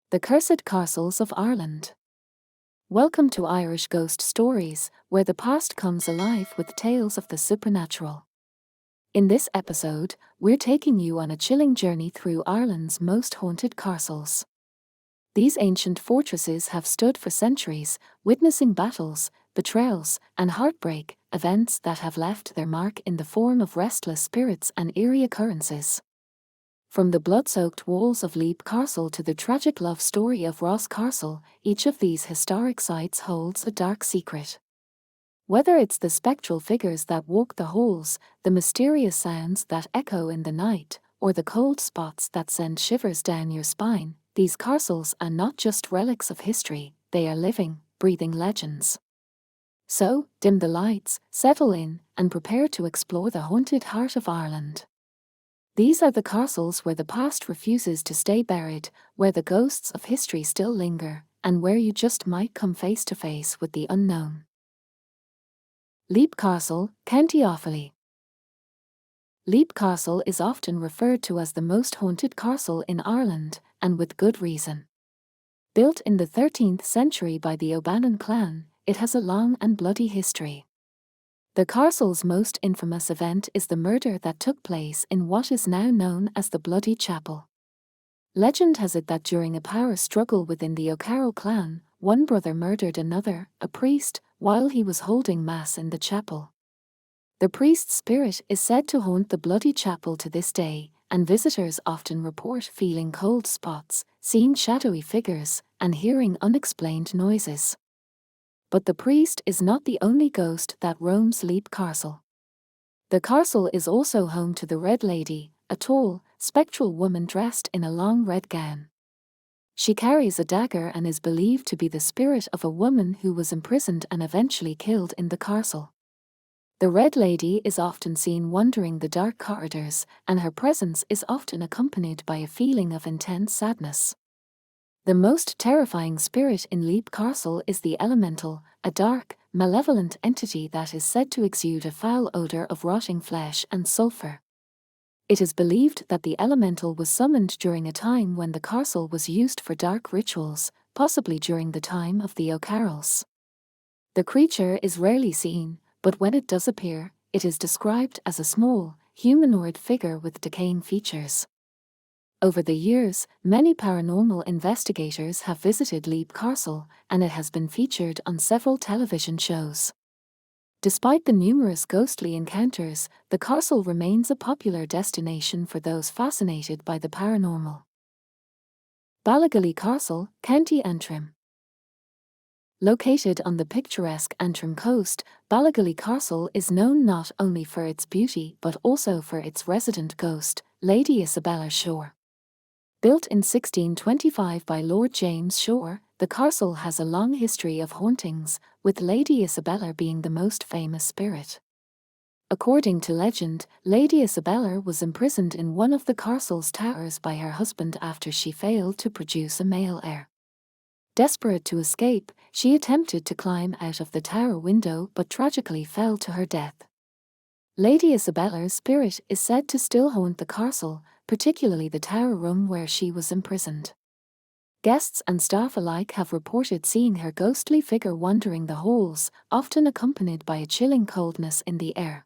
The Cursed Castles of Ireland. Welcome to Irish Ghost Stories, where the past comes alive with tales of the supernatural. In this episode, we're taking you on a chilling journey through Ireland's most haunted castles. These ancient fortresses have stood for centuries, witnessing battles, betrayals, and heartbreak, events that have left their mark in the form of restless spirits and eerie occurrences. From the blood-soaked walls of Leap Castle to the tragic love story of Ross Castle, each of these historic sites holds a dark secret. Whether it's the spectral figures that walk the halls, the mysterious sounds that echo in the night, or the cold spots that send shivers down your spine, these castles are not just relics of history, they are living, breathing legends. So, dim the lights, settle in, and prepare to explore the haunted heart of Ireland. These are the castles where the past refuses to stay buried, where the ghosts of history still linger, and where you just might come face to face with the unknown. Leap Castle, County Offaly. Leap Castle is often referred to as the most haunted castle in Ireland, and with good reason. Built in the 13th century by the O'Bannon clan, it has a long and bloody history. The castle's most infamous event is the murder that took place in what is now known as the Bloody Chapel. Legend has it that during a power struggle within the O'Carroll clan, one brother murdered another, a priest, while he was holding mass in the chapel. The priest's spirit is said to haunt the Bloody Chapel to this day, and visitors often report feeling cold spots, seeing shadowy figures, and hearing unexplained noises. But the priest is not the only ghost that roams Leap Castle. The castle is also home to the Red Lady, a tall, spectral woman dressed in a long red gown. She carries a dagger and is believed to be the spirit of a woman who was imprisoned and eventually killed in the castle. The Red Lady is often seen wandering the dark corridors, and her presence is often accompanied by a feeling of intense sadness. The most terrifying spirit in Leap Castle is the Elemental, a dark, malevolent entity that is said to exude a foul odor of rotting flesh and sulfur. It is believed that the Elemental was summoned during a time when the castle was used for dark rituals, possibly during the time of the O'Carrolls. The creature is rarely seen, but when it does appear, it is described as a small, humanoid figure with decaying features. Over the years, many paranormal investigators have visited Leap Castle, and it has been featured on several television shows. Despite the numerous ghostly encounters, the castle remains a popular destination for those fascinated by the paranormal. Ballygally Castle, County Antrim. Located on the picturesque Antrim coast, Ballygally Castle is known not only for its beauty but also for its resident ghost, Lady Isabella Shore. Built in 1625 by Lord James Shore, the castle has a long history of hauntings, with Lady Isabella being the most famous spirit. According to legend, Lady Isabella was imprisoned in one of the castle's towers by her husband after she failed to produce a male heir. Desperate to escape, she attempted to climb out of the tower window but tragically fell to her death. Lady Isabella's spirit is said to still haunt the castle, particularly the tower room where she was imprisoned. Guests and staff alike have reported seeing her ghostly figure wandering the halls, often accompanied by a chilling coldness in the air.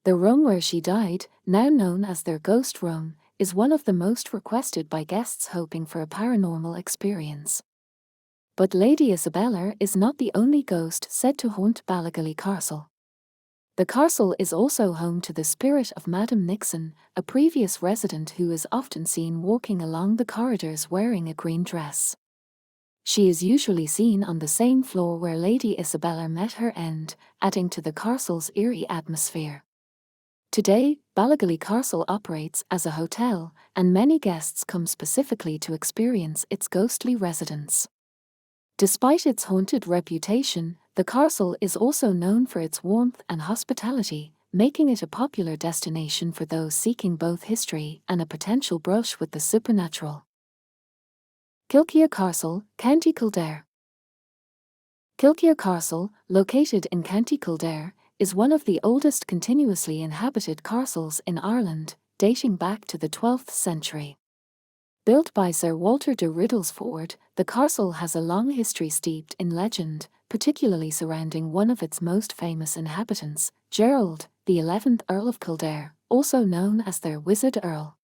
The room where she died, now known as their ghost room, is one of the most requested by guests hoping for a paranormal experience. But Lady Isabella is not the only ghost said to haunt Ballygally Castle. The castle is also home to the spirit of Madam Nixon, a previous resident who is often seen walking along the corridors wearing a green dress. She is usually seen on the same floor where Lady Isabella met her end, adding to the castle's eerie atmosphere. Today, Ballygally Castle operates as a hotel, and many guests come specifically to experience its ghostly residence. Despite its haunted reputation, the castle is also known for its warmth and hospitality, making it a popular destination for those seeking both history and a potential brush with the supernatural. Kilkea Castle, County Kildare. Kilkea Castle, located in County Kildare, is one of the oldest continuously inhabited castles in Ireland, dating back to the 12th century. Built by Sir Walter de Riddlesford, the castle has a long history steeped in legend, particularly surrounding one of its most famous inhabitants, Gerald, the 11th Earl of Kildare, also known as the Wizard Earl.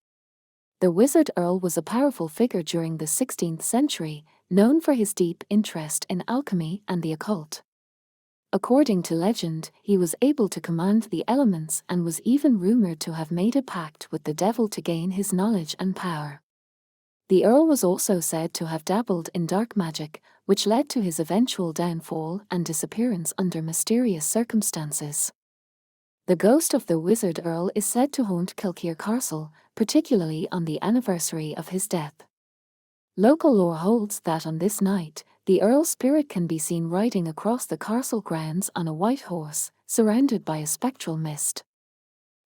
The Wizard Earl was a powerful figure during the 16th century, known for his deep interest in alchemy and the occult. According to legend, he was able to command the elements and was even rumored to have made a pact with the devil to gain his knowledge and power. The Earl was also said to have dabbled in dark magic, which led to his eventual downfall and disappearance under mysterious circumstances. The ghost of the Wizard Earl is said to haunt Kilkea Castle, particularly on the anniversary of his death. Local lore holds that on this night, the Earl's spirit can be seen riding across the castle grounds on a white horse, surrounded by a spectral mist.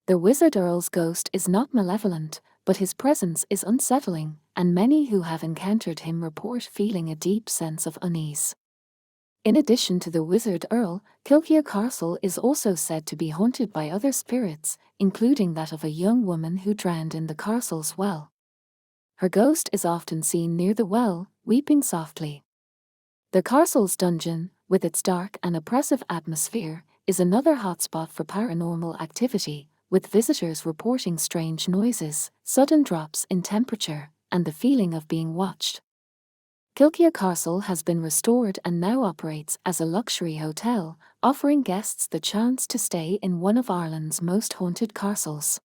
The Wizard Earl's ghost is not malevolent, but his presence is unsettling, and many who have encountered him report feeling a deep sense of unease. In addition to the Wizard Earl, Kilkea Castle is also said to be haunted by other spirits, including that of a young woman who drowned in the castle's well. Her ghost is often seen near the well, weeping softly. The castle's dungeon, with its dark and oppressive atmosphere, is another hotspot for paranormal activity, with visitors reporting strange noises, sudden drops in temperature, and the feeling of being watched. Kilkea Castle has been restored and now operates as a luxury hotel, offering guests the chance to stay in one of Ireland's most haunted castles.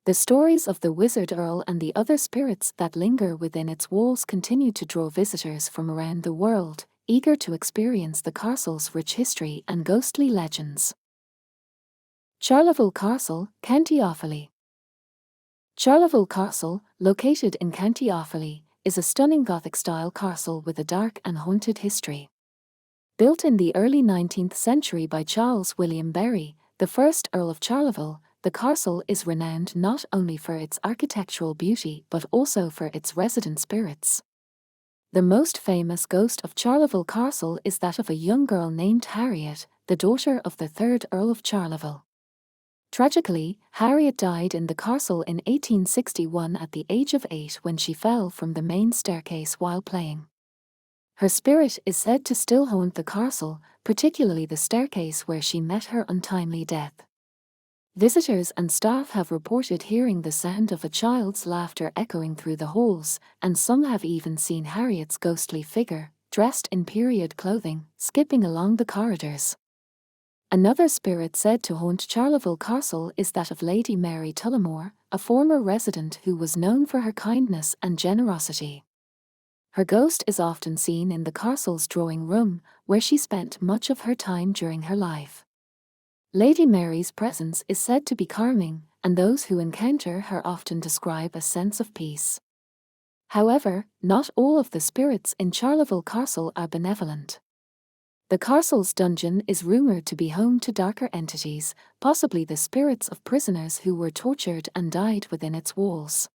The stories of the Wizard Earl and the other spirits that linger within its walls continue to draw visitors from around the world, eager to experience the castle's rich history and ghostly legends. Charleville Castle, County Offaly. Charleville Castle, located in County Offaly, is a stunning Gothic-style castle with a dark and haunted history. Built in the early 19th century by Charles William Berry, the first Earl of Charleville, the castle is renowned not only for its architectural beauty but also for its resident spirits. The most famous ghost of Charleville Castle is that of a young girl named Harriet, the daughter of the 3rd Earl of Charleville. Tragically, Harriet died in the castle in 1861 at the age of 8 when she fell from the main staircase while playing. Her spirit is said to still haunt the castle, particularly the staircase where she met her untimely death. Visitors and staff have reported hearing the sound of a child's laughter echoing through the halls, and some have even seen Harriet's ghostly figure, dressed in period clothing, skipping along the corridors. Another spirit said to haunt Charleville Castle is that of Lady Mary Tullamore, a former resident who was known for her kindness and generosity. Her ghost is often seen in the castle's drawing room, where she spent much of her time during her life. Lady Mary's presence is said to be calming, and those who encounter her often describe a sense of peace. However, not all of the spirits in Charleville Castle are benevolent. The castle's dungeon is rumoured to be home to darker entities, possibly the spirits of prisoners who were tortured and died within its walls.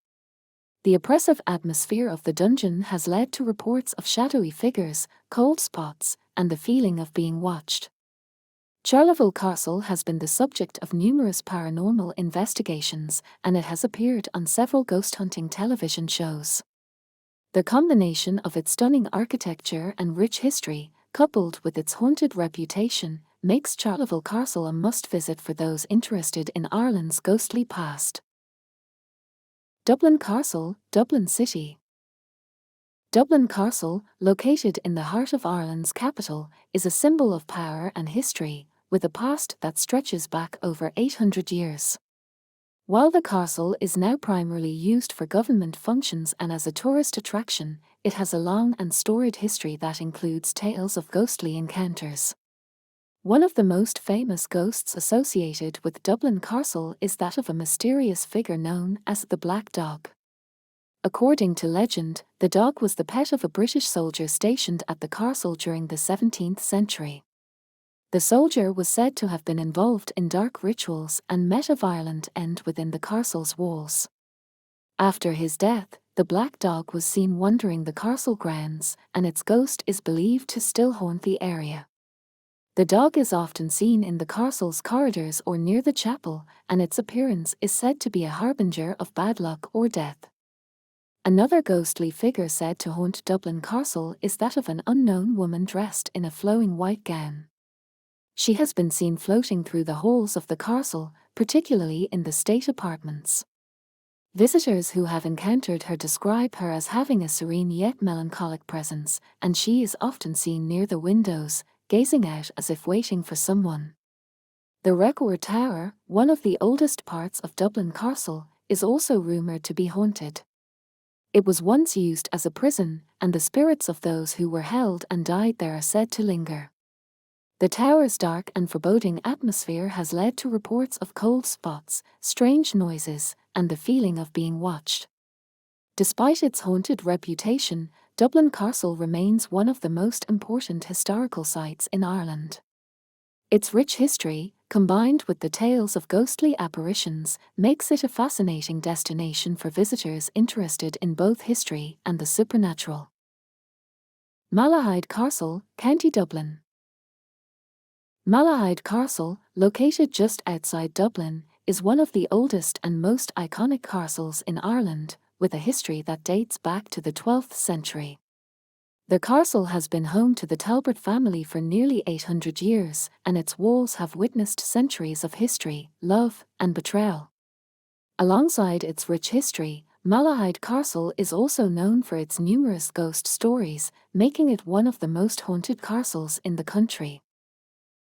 The oppressive atmosphere of the dungeon has led to reports of shadowy figures, cold spots, and the feeling of being watched. Charleville Castle has been the subject of numerous paranormal investigations, and it has appeared on several ghost hunting television shows. The combination of its stunning architecture and rich history, coupled with its haunted reputation, makes Charleville Castle a must-visit for those interested in Ireland's ghostly past. Dublin Castle, Dublin City. Dublin Castle, located in the heart of Ireland's capital, is a symbol of power and history, with a past that stretches back over 800 years. While the castle is now primarily used for government functions and as a tourist attraction, it has a long and storied history that includes tales of ghostly encounters. One of the most famous ghosts associated with Dublin Castle is that of a mysterious figure known as the Black Dog. According to legend, the dog was the pet of a British soldier stationed at the castle during the 17th century. The soldier was said to have been involved in dark rituals and met a violent end within the castle's walls. After his death, the Black Dog was seen wandering the castle grounds, and its ghost is believed to still haunt the area. The dog is often seen in the castle's corridors or near the chapel, and its appearance is said to be a harbinger of bad luck or death. Another ghostly figure said to haunt Dublin Castle is that of an unknown woman dressed in a flowing white gown. She has been seen floating through the halls of the castle, particularly in the state apartments. Visitors who have encountered her describe her as having a serene yet melancholic presence, and she is often seen near the windows, gazing out as if waiting for someone. The Record Tower, one of the oldest parts of Dublin Castle, is also rumoured to be haunted. It was once used as a prison, and the spirits of those who were held and died there are said to linger. The tower's dark and foreboding atmosphere has led to reports of cold spots, strange noises, and the feeling of being watched. Despite its haunted reputation, Dublin Castle remains one of the most important historical sites in Ireland. Its rich history, combined with the tales of ghostly apparitions, makes it a fascinating destination for visitors interested in both history and the supernatural. Malahide Castle, County Dublin. Malahide Castle, located just outside Dublin, is one of the oldest and most iconic castles in Ireland, with a history that dates back to the 12th century. The castle has been home to the Talbot family for nearly 800 years, and its walls have witnessed centuries of history, love, and betrayal. Alongside its rich history, Malahide Castle is also known for its numerous ghost stories, making it one of the most haunted castles in the country.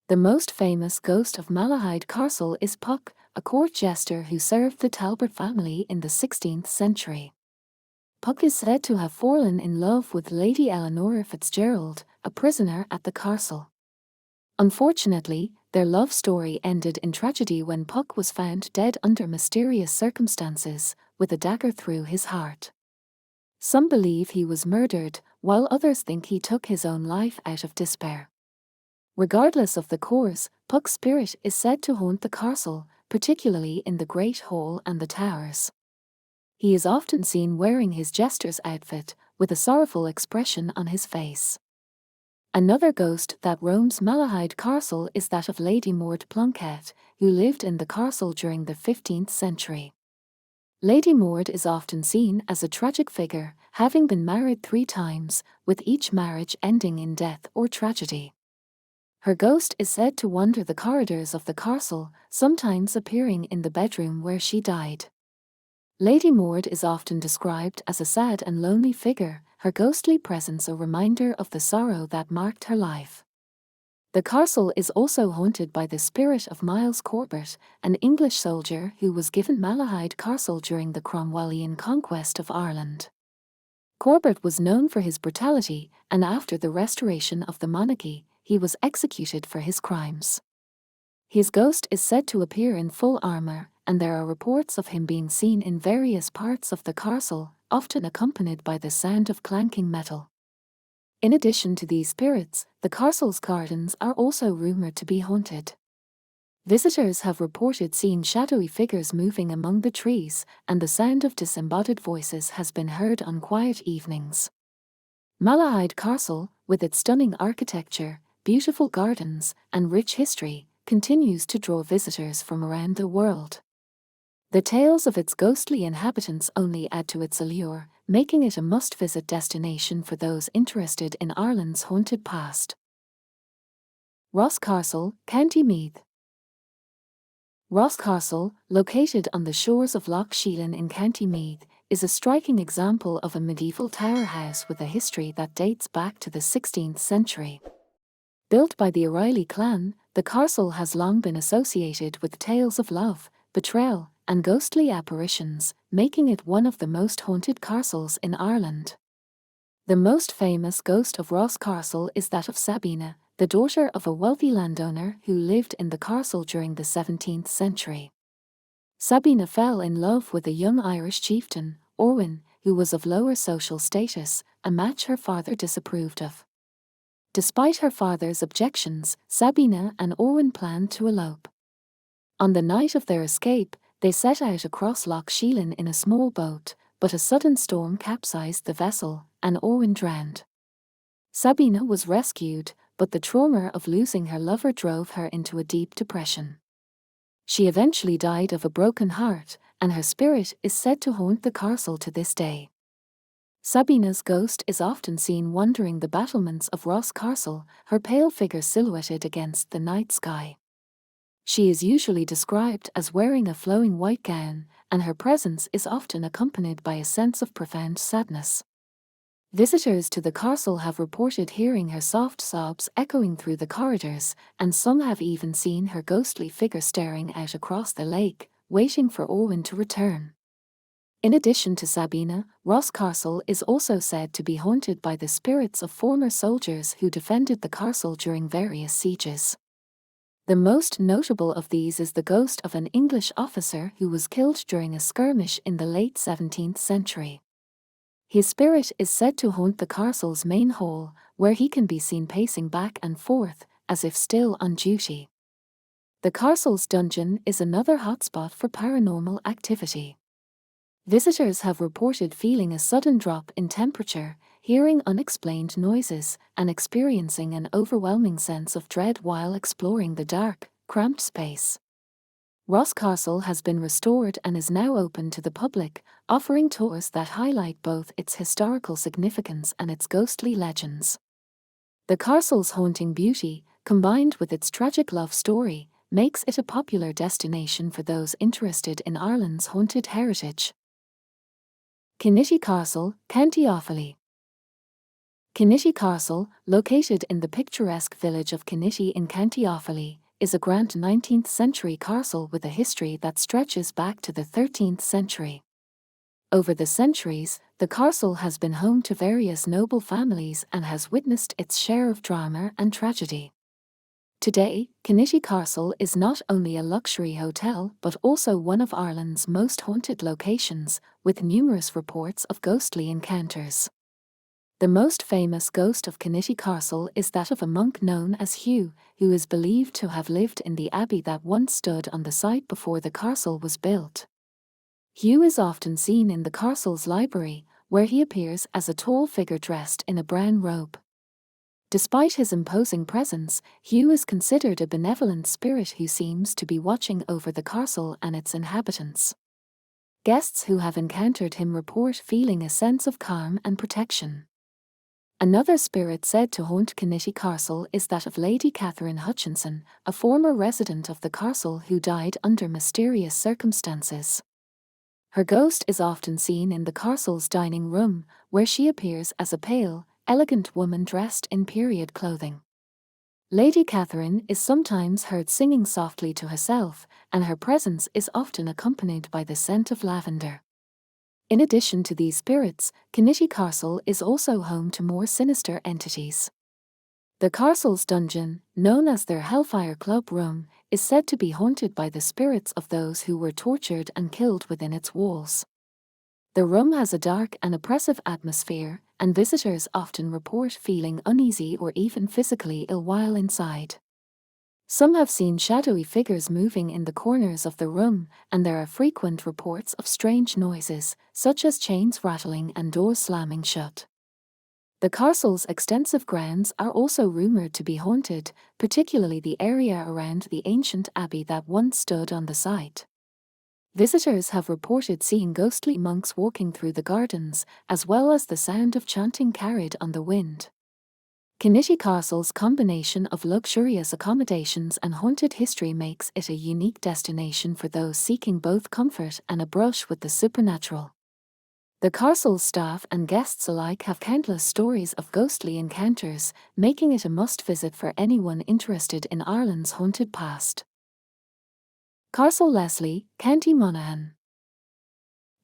The most famous ghost of Malahide Castle is Puck, a court jester who served the Talbot family in the 16th century. Puck is said to have fallen in love with Lady Eleanor Fitzgerald, a prisoner at the castle. Unfortunately, their love story ended in tragedy when Puck was found dead under mysterious circumstances, with a dagger through his heart. Some believe he was murdered, while others think he took his own life out of despair. Regardless of the cause, Puck's spirit is said to haunt the castle, particularly in the Great Hall and the towers. He is often seen wearing his jester's outfit, with a sorrowful expression on his face. Another ghost that roams Malahide Castle is that of Lady Maud Plunkett, who lived in the castle during the 15th century. Lady Maud is often seen as a tragic figure, having been married 3 times, with each marriage ending in death or tragedy. Her ghost is said to wander the corridors of the castle, sometimes appearing in the bedroom where she died. Lady Maud is often described as a sad and lonely figure, her ghostly presence a reminder of the sorrow that marked her life. The castle is also haunted by the spirit of Miles Corbett, an English soldier who was given Malahide Castle during the Cromwellian conquest of Ireland. Corbett was known for his brutality, and after the restoration of the monarchy, he was executed for his crimes. His ghost is said to appear in full armor, and there are reports of him being seen in various parts of the castle, often accompanied by the sound of clanking metal. In addition to these spirits, the castle's gardens are also rumored to be haunted. Visitors have reported seeing shadowy figures moving among the trees, and the sound of disembodied voices has been heard on quiet evenings. Malahide Castle, with its stunning architecture, beautiful gardens, and rich history, continues to draw visitors from around the world. The tales of its ghostly inhabitants only add to its allure, making it a must-visit destination for those interested in Ireland's haunted past. Ross Castle, County Meath. Ross Castle, located on the shores of Lough Sheelin in County Meath, is a striking example of a medieval tower house with a history that dates back to the 16th century. Built by the O'Reilly clan, the castle has long been associated with tales of love, betrayal, and ghostly apparitions, making it one of the most haunted castles in Ireland. The most famous ghost of Ross Castle is that of Sabina, the daughter of a wealthy landowner who lived in the castle during the 17th century. Sabina fell in love with a young Irish chieftain, Orwin, who was of lower social status, a match her father disapproved of. Despite her father's objections, Sabina and Orwin planned to elope. On the night of their escape, they set out across Lough Sheelin in a small boat, but a sudden storm capsized the vessel, and Orwin drowned. Sabina was rescued, but the trauma of losing her lover drove her into a deep depression. She eventually died of a broken heart, and her spirit is said to haunt the castle to this day. Sabina's ghost is often seen wandering the battlements of Ross Castle, her pale figure silhouetted against the night sky. She is usually described as wearing a flowing white gown, and her presence is often accompanied by a sense of profound sadness. Visitors to the castle have reported hearing her soft sobs echoing through the corridors, and some have even seen her ghostly figure staring out across the lake, waiting for Orwin to return. In addition to Sabina, Ross Castle is also said to be haunted by the spirits of former soldiers who defended the castle during various sieges. The most notable of these is the ghost of an English officer who was killed during a skirmish in the late 17th century. His spirit is said to haunt the castle's main hall, where he can be seen pacing back and forth, as if still on duty. The castle's dungeon is another hotspot for paranormal activity. Visitors have reported feeling a sudden drop in temperature, hearing unexplained noises, and experiencing an overwhelming sense of dread while exploring the dark, cramped space. Ross Castle has been restored and is now open to the public, offering tours that highlight both its historical significance and its ghostly legends. The castle's haunting beauty, combined with its tragic love story, makes it a popular destination for those interested in Ireland's haunted heritage. Kinnitty Castle, County Offaly. Kinnitty Castle, located in the picturesque village of Kinnitty in County Offaly, is a grand 19th century castle with a history that stretches back to the 13th century. Over the centuries, the castle has been home to various noble families and has witnessed its share of drama and tragedy. Today, Kinnitty Castle is not only a luxury hotel but also one of Ireland's most haunted locations, with numerous reports of ghostly encounters. The most famous ghost of Kinnitty Castle is that of a monk known as Hugh, who is believed to have lived in the abbey that once stood on the site before the castle was built. Hugh is often seen in the castle's library, where he appears as a tall figure dressed in a brown robe. Despite his imposing presence, Hugh is considered a benevolent spirit who seems to be watching over the castle and its inhabitants. Guests who have encountered him report feeling a sense of calm and protection. Another spirit said to haunt Kinnitty Castle is that of Lady Catherine Hutchinson, a former resident of the castle who died under mysterious circumstances. Her ghost is often seen in the castle's dining room, where she appears as a pale, elegant woman dressed in period clothing. Lady Catherine is sometimes heard singing softly to herself, and her presence is often accompanied by the scent of lavender. In addition to these spirits, Kinnitty Castle is also home to more sinister entities. The castle's dungeon, known as their Hellfire Club room, is said to be haunted by the spirits of those who were tortured and killed within its walls. The room has a dark and oppressive atmosphere, and visitors often report feeling uneasy or even physically ill while inside. Some have seen shadowy figures moving in the corners of the room, and there are frequent reports of strange noises, such as chains rattling and doors slamming shut. The castle's extensive grounds are also rumoured to be haunted, particularly the area around the ancient abbey that once stood on the site. Visitors have reported seeing ghostly monks walking through the gardens, as well as the sound of chanting carried on the wind. Kinnitty Castle's combination of luxurious accommodations and haunted history makes it a unique destination for those seeking both comfort and a brush with the supernatural. The castle's staff and guests alike have countless stories of ghostly encounters, making it a must-visit for anyone interested in Ireland's haunted past. Castle Leslie, County Monaghan.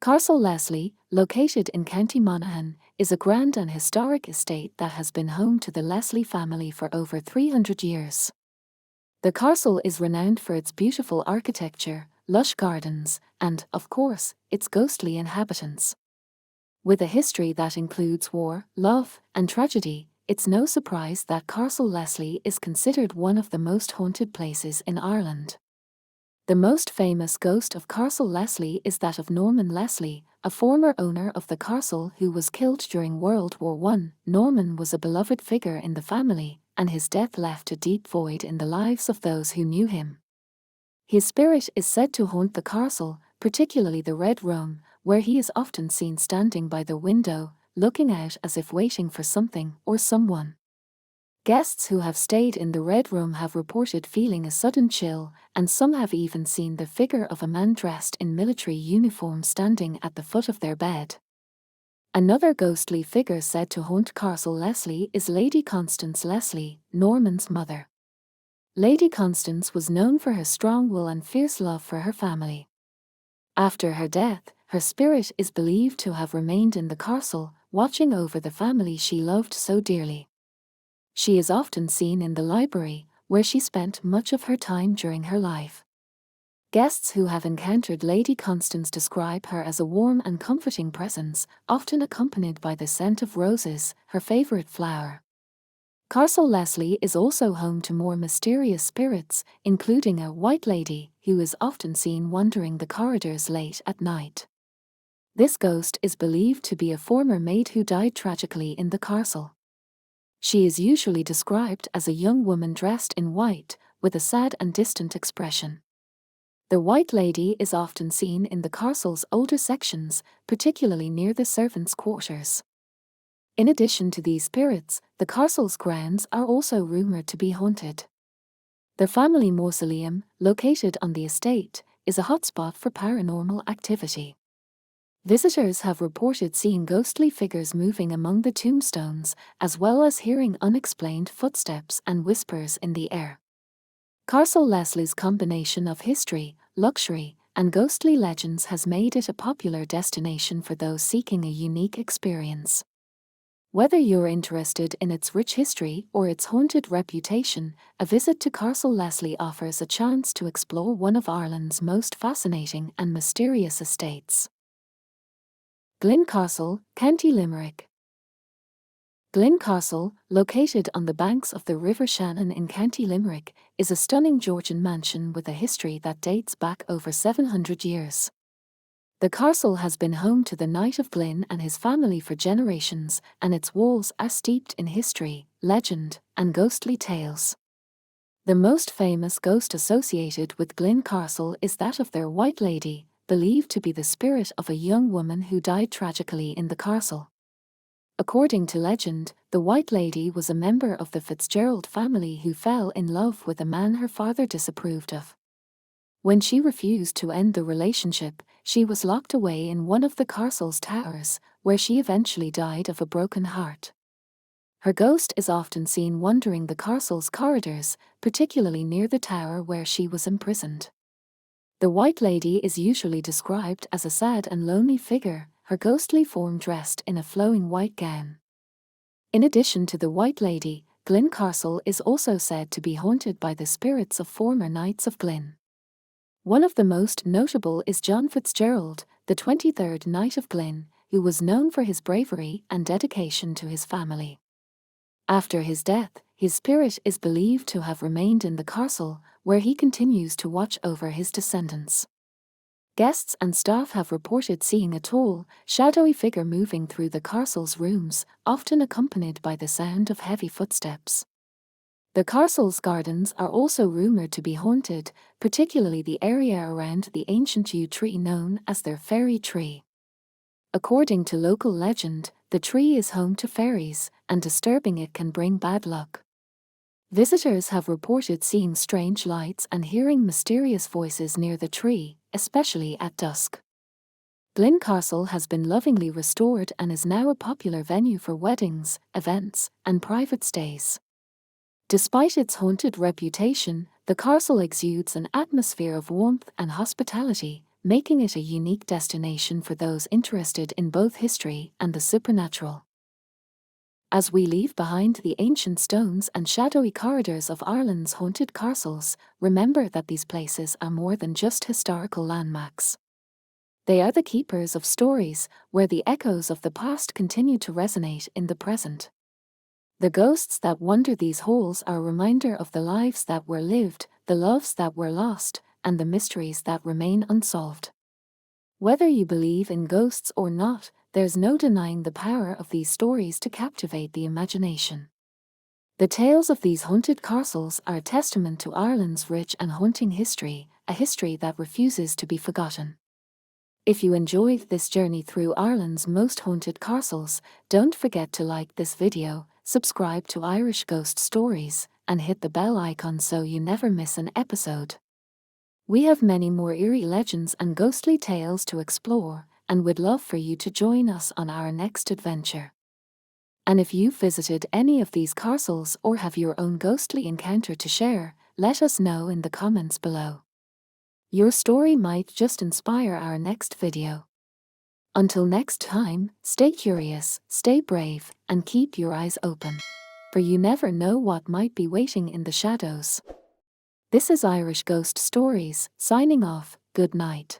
Castle Leslie, located in County Monaghan, is a grand and historic estate that has been home to the Leslie family for over 300 years. The castle is renowned for its beautiful architecture, lush gardens, and, of course, its ghostly inhabitants. With a history that includes war, love, and tragedy, it's no surprise that Castle Leslie is considered one of the most haunted places in Ireland. The most famous ghost of Castle Leslie is that of Norman Leslie, a former owner of the castle who was killed during World War I. Norman was a beloved figure in the family, and his death left a deep void in the lives of those who knew him. His spirit is said to haunt the castle, particularly the Red Room, where he is often seen standing by the window, looking out as if waiting for something or someone. Guests who have stayed in the Red Room have reported feeling a sudden chill, and some have even seen the figure of a man dressed in military uniform standing at the foot of their bed. Another ghostly figure said to haunt Castle Leslie is Lady Constance Leslie, Norman's mother. Lady Constance was known for her strong will and fierce love for her family. After her death, her spirit is believed to have remained in the castle, watching over the family she loved so dearly. She is often seen in the library, where she spent much of her time during her life. Guests who have encountered Lady Constance describe her as a warm and comforting presence, often accompanied by the scent of roses, her favourite flower. Castle Leslie is also home to more mysterious spirits, including a White Lady, who is often seen wandering the corridors late at night. This ghost is believed to be a former maid who died tragically in the castle. She is usually described as a young woman dressed in white, with a sad and distant expression. The White Lady is often seen in the castle's older sections, particularly near the servants' quarters. In addition to these spirits, the castle's grounds are also rumoured to be haunted. The family mausoleum, located on the estate, is a hotspot for paranormal activity. Visitors have reported seeing ghostly figures moving among the tombstones, as well as hearing unexplained footsteps and whispers in the air. Castle Leslie's combination of history, luxury, and ghostly legends has made it a popular destination for those seeking a unique experience. Whether you're interested in its rich history or its haunted reputation, a visit to Castle Leslie offers a chance to explore one of Ireland's most fascinating and mysterious estates. Glin Castle, County Limerick. Glin Castle, located on the banks of the River Shannon in County Limerick, is a stunning Georgian mansion with a history that dates back over 700 years. The castle has been home to the Knight of Glin and his family for generations, and its walls are steeped in history, legend, and ghostly tales. The most famous ghost associated with Glin Castle is that of their White Lady, believed to be the spirit of a young woman who died tragically in the castle. According to legend, the White Lady was a member of the Fitzgerald family who fell in love with a man her father disapproved of. When she refused to end the relationship, she was locked away in one of the castle's towers, where she eventually died of a broken heart. Her ghost is often seen wandering the castle's corridors, particularly near the tower where she was imprisoned. The White Lady is usually described as a sad and lonely figure, her ghostly form dressed in a flowing white gown. In addition to the White Lady, Glin Castle is also said to be haunted by the spirits of former Knights of Glin. One of the most notable is John Fitzgerald, the 23rd Knight of Glin, who was known for his bravery and dedication to his family. After his death, his spirit is believed to have remained in the castle, where he continues to watch over his descendants. Guests and staff have reported seeing a tall, shadowy figure moving through the castle's rooms, often accompanied by the sound of heavy footsteps. The castle's gardens are also rumoured to be haunted, particularly the area around the ancient yew tree known as their fairy tree. According to local legend, the tree is home to fairies, and disturbing it can bring bad luck. Visitors have reported seeing strange lights and hearing mysterious voices near the tree, especially at dusk. Glin Castle has been lovingly restored and is now a popular venue for weddings, events, and private stays. Despite its haunted reputation, the castle exudes an atmosphere of warmth and hospitality, making it a unique destination for those interested in both history and the supernatural. As we leave behind the ancient stones and shadowy corridors of Ireland's haunted castles, remember that these places are more than just historical landmarks. They are the keepers of stories, where the echoes of the past continue to resonate in the present. The ghosts that wander these halls are a reminder of the lives that were lived, the loves that were lost, and the mysteries that remain unsolved. Whether you believe in ghosts or not, there's no denying the power of these stories to captivate the imagination. The tales of these haunted castles are a testament to Ireland's rich and haunting history, a history that refuses to be forgotten. If you enjoyed this journey through Ireland's most haunted castles, don't forget to like this video, subscribe to Irish Ghost Stories, and hit the bell icon so you never miss an episode. We have many more eerie legends and ghostly tales to explore, and we'd love for you to join us on our next adventure. And if you've visited any of these castles or have your own ghostly encounter to share, let us know in the comments below. Your story might just inspire our next video. Until next time, stay curious, stay brave, and keep your eyes open. For you never know what might be waiting in the shadows. This is Irish Ghost Stories, signing off. Good night.